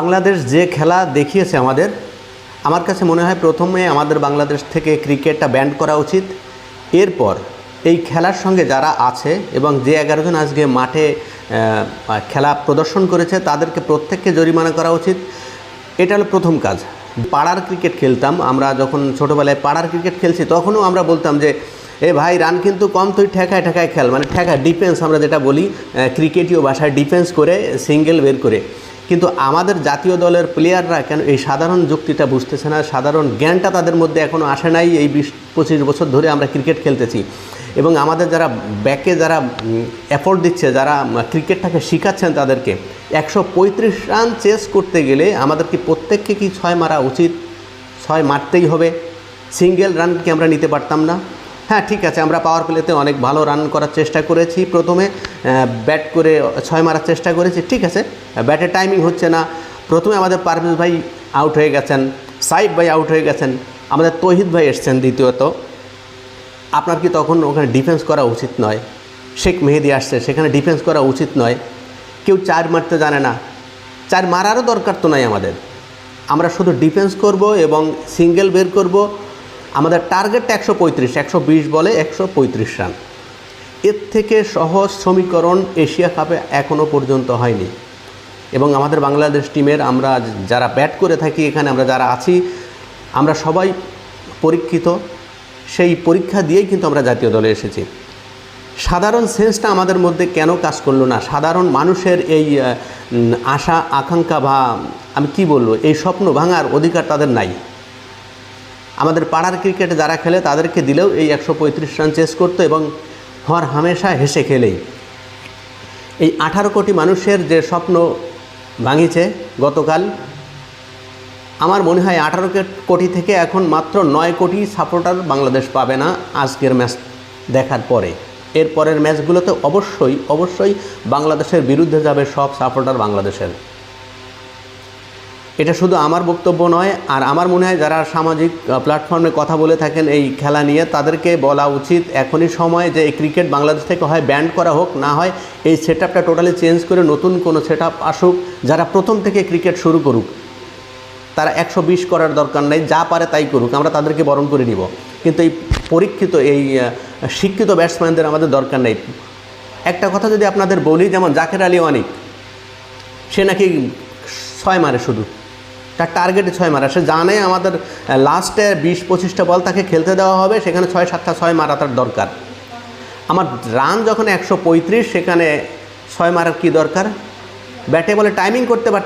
বাংলাদেশ যে খেলা দেখিয়েছে আমার কাছে মনে হয় প্রথমে আমাদের বাংলাদেশ থেকে ক্রিকেটটা ব্যান করা উচিত। এরপর এই খেলার সঙ্গে যারা আছে এবং যে 11 জন আজকে মাঠে খেলা প্রদর্শন করেছে তাদেরকে প্রত্যেককে জরিমানা করা উচিত। এটা হলো প্রথম কাজ। পাড়ার ক্রিকেট খেলতাম আমরা, যখন ছোটোবেলায় পাড়ার ক্রিকেট খেলছি তখনও আমরা বলতাম যে এ ভাই রান কিন্তু কম, তুই ঠেকায় ঠেকায় খেল, মানে ঠেকা ডিফেন্স আমরা যেটা বলি ক্রিকেটীয় ভাষায়, ডিফেন্স করে সিঙ্গেল বের করে। কিন্তু আমাদের জাতীয় দলের প্লেয়াররা কেন এই সাধারণ যুক্তিটা বুঝতেছে না, সাধারণ জ্ঞানটা তাদের মধ্যে এখনও আসে নাই। এই 20-25 বছর ধরে আমরা ক্রিকেট খেলতেছি এবং আমাদের যারা ব্যাকে যারা এফোর্ট দিচ্ছে, যারা ক্রিকেটটাকে শেখাচ্ছেন তাদেরকে 135 রান চেস করতে গেলে আমাদেরকে প্রত্যেককে কি 6 মারা উচিত? 6 মারতেই হবে। সিঙ্গেল রান কি আমরা নিতে পারতাম না? হ্যাঁ ঠিক আছে, আমরা পাওয়ার প্লেতে অনেক ভালো রান করার চেষ্টা করেছি, প্রথমে ব্যাট করে 6 মারার চেষ্টা করেছি, ঠিক আছে। ব্যাটের টাইমিং হচ্ছে না। প্রথমে আমাদের পারভেজ ভাই আউট হয়ে গেছেন, সাইফ ভাই আউট হয়ে গেছেন, আমাদের তৌহিদ ভাই এসছেন দ্বিতীয়ত। আপনার কি তখন ওখানে ডিফেন্স করা উচিত নয়? শেখ মেহেদি আসছে, সেখানে ডিফেন্স করা উচিত নয়? কেউ 4 মারতে জানে না, 4 মারারও দরকার তো নাই আমাদের। আমরা শুধু ডিফেন্স করব এবং সিঙ্গেল বের করব। আমাদের টার্গেটটা 120 বলে 135 রান। এর থেকে সহজ সমীকরণ এশিয়া কাপে এখনও পর্যন্ত হয়নি। এবং আমাদের বাংলাদেশ টিমের আমরা যারা ব্যাট করে থাকি এখানে, আমরা যারা আছি, আমরা সবাই পরীক্ষিত। সেই পরীক্ষা দিয়েই কিন্তু আমরা জাতীয় দলে এসেছি। সাধারণ সেন্সটা আমাদের মধ্যে কেন কাজ করলো না? সাধারণ মানুষের এই আশা আকাঙ্ক্ষা বা আমি কি বলবো, এই স্বপ্ন ভাঙার অধিকার তাদের নাই। আমাদের পাড়ার ক্রিকেটে যারা খেলে তাদেরকে দিলেও এই 135 রান চেস করতো এবং হর হামেশা হেসে খেলেই। এই 18 কোটি মানুষের যে স্বপ্ন ভাঙিছে গতকাল, আমার মনে হয় 18 কোটি থেকে এখন মাত্র 9 কোটি সাপোর্টার বাংলাদেশ পাবে না আজকের ম্যাচ দেখার পরে। এরপরের ম্যাচগুলোতে অবশ্যই বাংলাদেশের বিরুদ্ধে যাবে সব সাপোর্টার বাংলাদেশের। এটা শুধু আমার বক্তব্য নয়, আর আমার মনে হয় যারা সামাজিক প্ল্যাটফর্মে কথা বলে থাকেন এই খেলা নিয়ে, তাদেরকে বলা উচিত এখনই সময় যে এই ক্রিকেট বাংলাদেশ থেকে হয় ব্যান করা হোক, না হয় এই সেটআপটা টোটালি চেঞ্জ করে নতুন কোনো সেটআপ আসুক। যারা প্রথম থেকে ক্রিকেট শুরু করুক, তারা 120 করার দরকার নেই, যা পারে তাই করুক, আমরা তাদেরকে বরণ করে নিব। কিন্তু এই পরীক্ষিত, এই শিক্ষিত ব্যাটসম্যানদের আমাদের দরকার নেই। একটা কথা যদি আপনাদের বলি, যেমন জাকের আলী অনিক, সে নাকি 6 মারে, শুধু তার টার্গেটে 6 মারা। সে জানে আমাদের লাস্টে 20-25টা বল তাকে খেলতে দেওয়া হবে, সেখানে 6-7টা 6 মারা তার দরকার। আমার রান যখন 135, সেখানে 6 মারার কী দরকার? ব্যাটে বলে টাইমিং করতে পারত